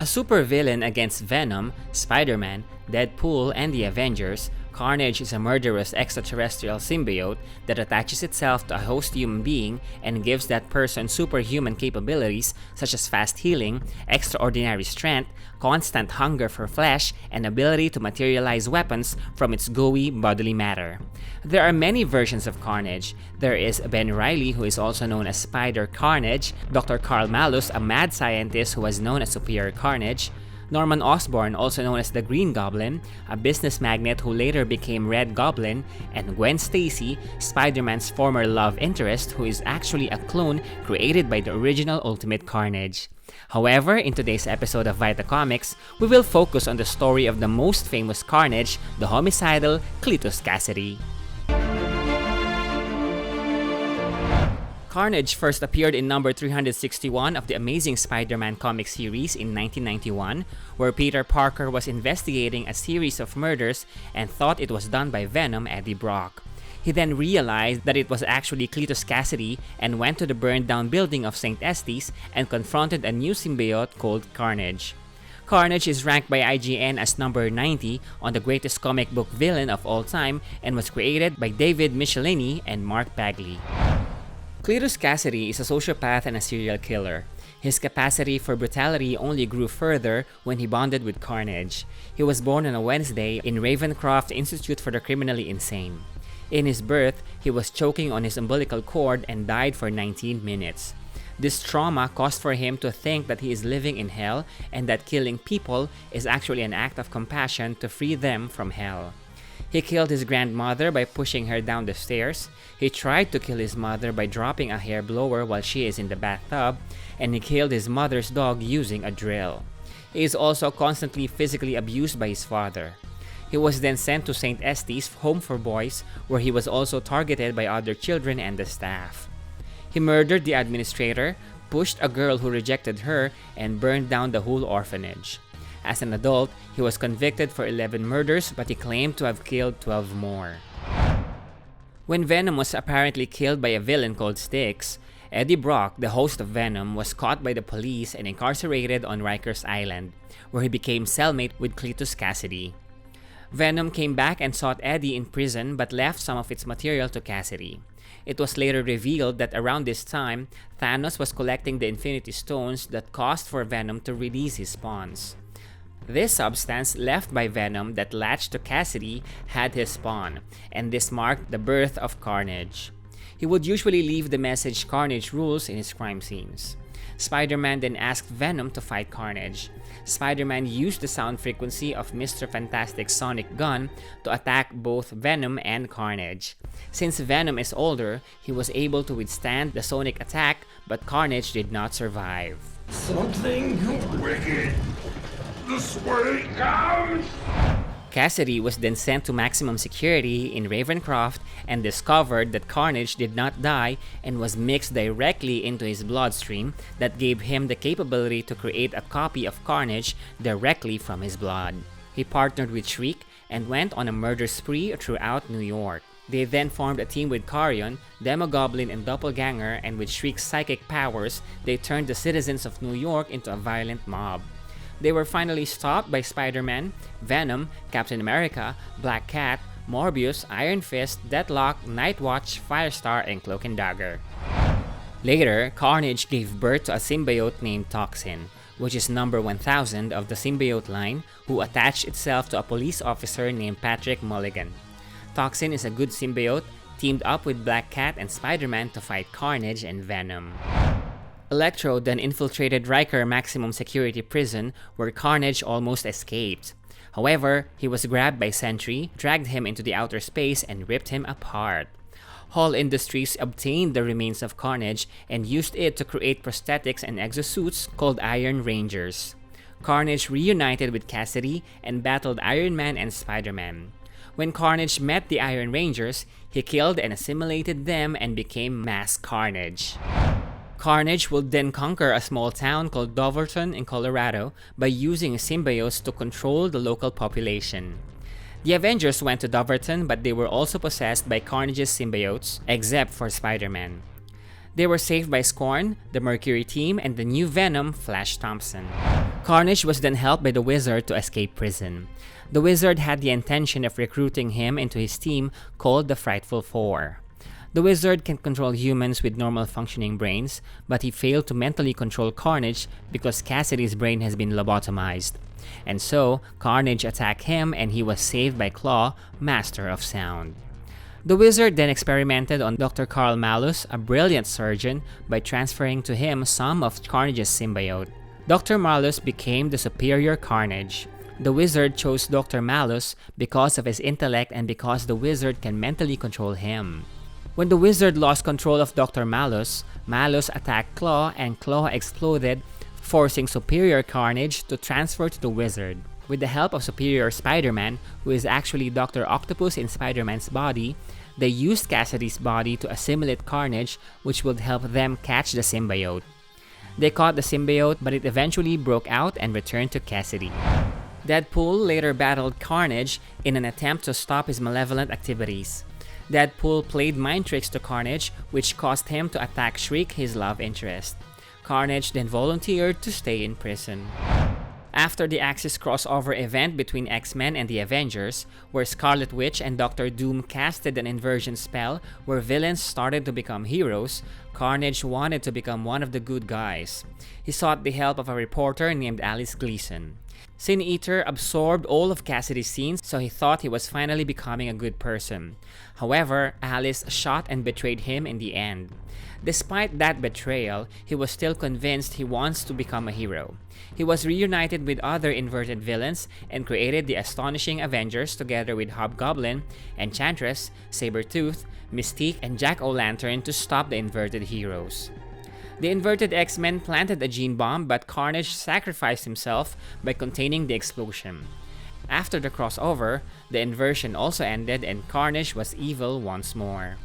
A supervillain against Venom, Spider-Man, Deadpool, and the Avengers, Carnage is a murderous extraterrestrial symbiote that attaches itself to a host human being and gives that person superhuman capabilities such as fast healing, extraordinary strength, constant hunger for flesh, and ability to materialize weapons from its gooey bodily matter. There are many versions of Carnage. There is Ben Reilly, who is also known as Spider Carnage, Dr. Carl Malus, a mad scientist who was known as Superior Carnage, Norman Osborn, also known as the Green Goblin, a business magnate who later became Red Goblin, and Gwen Stacy, Spider-Man's former love interest, who is actually a clone created by the original Ultimate Carnage. However, in today's episode of Vita Comics, we will focus on the story of the most famous Carnage, the homicidal Cletus Kasady. Carnage first appeared in number 361 of the Amazing Spider-Man comic series in 1991, where Peter Parker was investigating a series of murders and thought it was done by Venom Eddie Brock. He then realized that it was actually Cletus Kasady and went to the burned-down building of St. Estes and confronted a new symbiote called Carnage. Carnage is ranked by IGN as number 90 on the greatest comic book villain of all time and was created by David Michelinie and Mark Bagley. Cletus Kasady is a sociopath and a serial killer. His capacity for brutality only grew further when he bonded with Carnage. He was born on a Wednesday in Ravencroft Institute for the Criminally Insane. In his birth, he was choking on his umbilical cord and died for 19 minutes. This trauma caused for him to think that he is living in hell and that killing people is actually an act of compassion to free them from hell. He killed his grandmother by pushing her down the stairs, he tried to kill his mother by dropping a hair blower while she is in the bathtub, and he killed his mother's dog using a drill. He is also constantly physically abused by his father. He was then sent to St. Estes Home for Boys, where he was also targeted by other children and the staff. He murdered the administrator, pushed a girl who rejected her, and burned down the whole orphanage. As an adult, he was convicted for 11 murders, but he claimed to have killed 12 more. When Venom was apparently killed by a villain called Styx, Eddie Brock, the host of Venom, was caught by the police and incarcerated on Rikers Island, where he became cellmate with Cletus Kasady. Venom came back and sought Eddie in prison but left some of its material to Kasady. It was later revealed that around this time, Thanos was collecting the Infinity Stones that caused for Venom to release his spawns. This substance left by Venom that latched to Kasady had his spawn, and this marked the birth of Carnage. He would usually leave the message Carnage rules in his crime scenes. Spider-Man then asked Venom to fight Carnage. Spider-Man used the sound frequency of Mr. Fantastic's sonic gun to attack both Venom and Carnage. Since Venom is older, he was able to withstand the sonic attack, but Carnage did not survive. Something wicked. This way comes! Kasady was then sent to maximum security in Ravencroft and discovered that Carnage did not die and was mixed directly into his bloodstream that gave him the capability to create a copy of Carnage directly from his blood. He partnered with Shriek and went on a murder spree throughout New York. They then formed a team with Carrion, Demogoblin, and Doppelganger, and with Shriek's psychic powers, they turned the citizens of New York into a violent mob. They were finally stopped by Spider-Man, Venom, Captain America, Black Cat, Morbius, Iron Fist, Deathlock, Nightwatch, Firestar, and Cloak and Dagger. Later, Carnage gave birth to a symbiote named Toxin, which is number 1000 of the symbiote line, who attached itself to a police officer named Patrick Mulligan. Toxin is a good symbiote, teamed up with Black Cat and Spider-Man to fight Carnage and Venom. Electro then infiltrated Riker Maximum Security Prison, where Carnage almost escaped. However, he was grabbed by Sentry, dragged him into the outer space, and ripped him apart. Hall Industries obtained the remains of Carnage and used it to create prosthetics and exosuits called Iron Rangers. Carnage reunited with Kasady and battled Iron Man and Spider-Man. When Carnage met the Iron Rangers, he killed and assimilated them and became Mass Carnage. Carnage would then conquer a small town called Doverton in Colorado by using symbiotes to control the local population. The Avengers went to Doverton, but they were also possessed by Carnage's symbiotes, except for Spider-Man. They were saved by Scorn, the Mercury team, and the new Venom, Flash Thompson. Carnage was then helped by the Wizard to escape prison. The Wizard had the intention of recruiting him into his team called the Frightful Four. The Wizard can control humans with normal functioning brains, but he failed to mentally control Carnage because Kasady's brain has been lobotomized. And so, Carnage attacked him and he was saved by Claw, Master of Sound. The Wizard then experimented on Dr. Karl Malus, a brilliant surgeon, by transferring to him some of Carnage's symbiote. Dr. Malus became the superior Carnage. The Wizard chose Dr. Malus because of his intellect and because the Wizard can mentally control him. When the Wizard lost control of Dr. Malus, Malus attacked Claw and Claw exploded, forcing Superior Carnage to transfer to the Wizard. With the help of Superior Spider-Man, who is actually Dr. Octopus in Spider-Man's body, they used Kasady's body to assimilate Carnage, which would help them catch the symbiote. They caught the symbiote, but it eventually broke out and returned to Kasady. Deadpool later battled Carnage in an attempt to stop his malevolent activities. Deadpool played mind tricks to Carnage, which caused him to attack Shriek, his love interest. Carnage then volunteered to stay in prison. After the Axis crossover event between X-Men and the Avengers, where Scarlet Witch and Doctor Doom casted an inversion spell where villains started to become heroes, Carnage wanted to become one of the good guys. He sought the help of a reporter named Alice Gleason. Sin Eater absorbed all of Kasady's scenes, so he thought he was finally becoming a good person. However, Alice shot and betrayed him in the end. Despite that betrayal, he was still convinced he wants to become a hero. He was reunited with other inverted villains and created the Astonishing Avengers together with Hobgoblin, Enchantress, Sabretooth, Mystique, and Jack-O-Lantern to stop the inverted heroes. The inverted X-Men planted a gene bomb, but Carnage sacrificed himself by containing the explosion. After the crossover, the inversion also ended and Carnage was evil once more.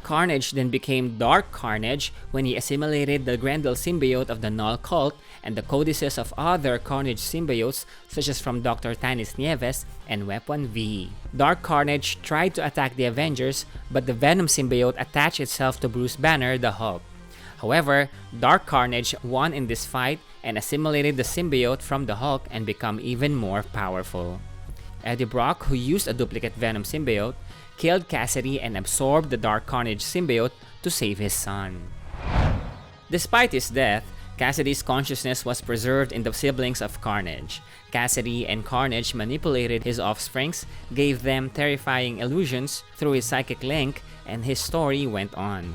Carnage then became Dark Carnage when he assimilated the Grendel symbiote of the Null cult and the codices of other Carnage symbiotes such as from Dr. Tanis Nieves and Weapon V. Dark Carnage tried to attack the Avengers, but the Venom symbiote attached itself to Bruce Banner, the Hulk. However, Dark Carnage won in this fight and assimilated the symbiote from the Hulk and became even more powerful. Eddie Brock, who used a duplicate Venom symbiote, killed Kasady and absorbed the Dark Carnage symbiote to save his son. Despite his death, Kasady's consciousness was preserved in the siblings of Carnage. Kasady and Carnage manipulated his offsprings, gave them terrifying illusions through his psychic link, and his story went on.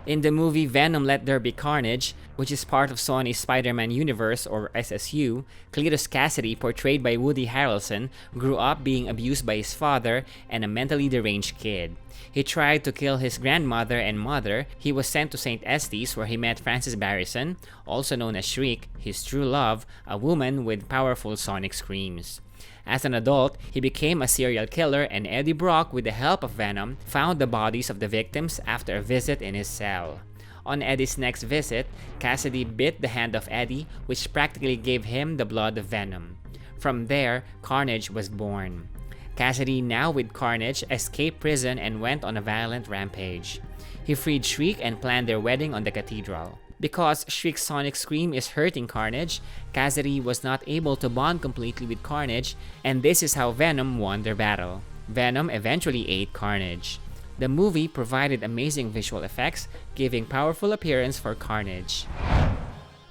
In the movie Venom Let There Be Carnage, which is part of Sony's Spider-Man universe or SSU, Cletus Kasady, portrayed by Woody Harrelson, grew up being abused by his father and a mentally deranged kid. He tried to kill his grandmother and mother. He was sent to St. Estes where he met Frances Barrison, also known as Shriek, his true love, a woman with powerful sonic screams. As an adult, he became a serial killer, and Eddie Brock, with the help of Venom, found the bodies of the victims after a visit in his cell. On Eddie's next visit, Kasady bit the hand of Eddie, which practically gave him the blood of Venom. From there, Carnage was born. Kasady, now with Carnage, escaped prison and went on a violent rampage. He freed Shriek and planned their wedding on the cathedral. Because Shriek's sonic scream is hurting Carnage, Kasady was not able to bond completely with Carnage, and this is how Venom won their battle. Venom eventually ate Carnage. The movie provided amazing visual effects, giving powerful appearance for Carnage.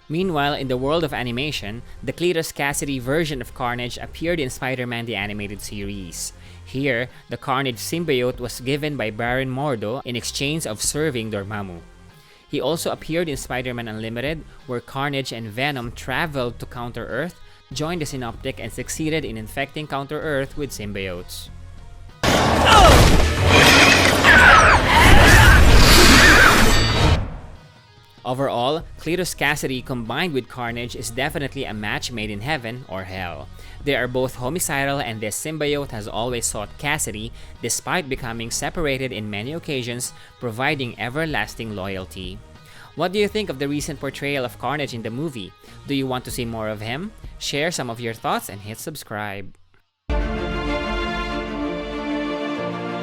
Meanwhile, in the world of animation, the Cletus Kasady version of Carnage appeared in Spider-Man the Animated Series. Here, the Carnage symbiote was given by Baron Mordo in exchange of serving Dormammu. He also appeared in Spider-Man Unlimited, where Carnage and Venom traveled to Counter-Earth, joined the Synoptic, and succeeded in infecting Counter-Earth with symbiotes. Overall, Cletus Kasady combined with Carnage is definitely a match made in heaven or hell. They are both homicidal, and this symbiote has always sought Kasady despite becoming separated in many occasions, providing everlasting loyalty. What do you think of the recent portrayal of Carnage in the movie? Do you want to see more of him? Share some of your thoughts and hit subscribe.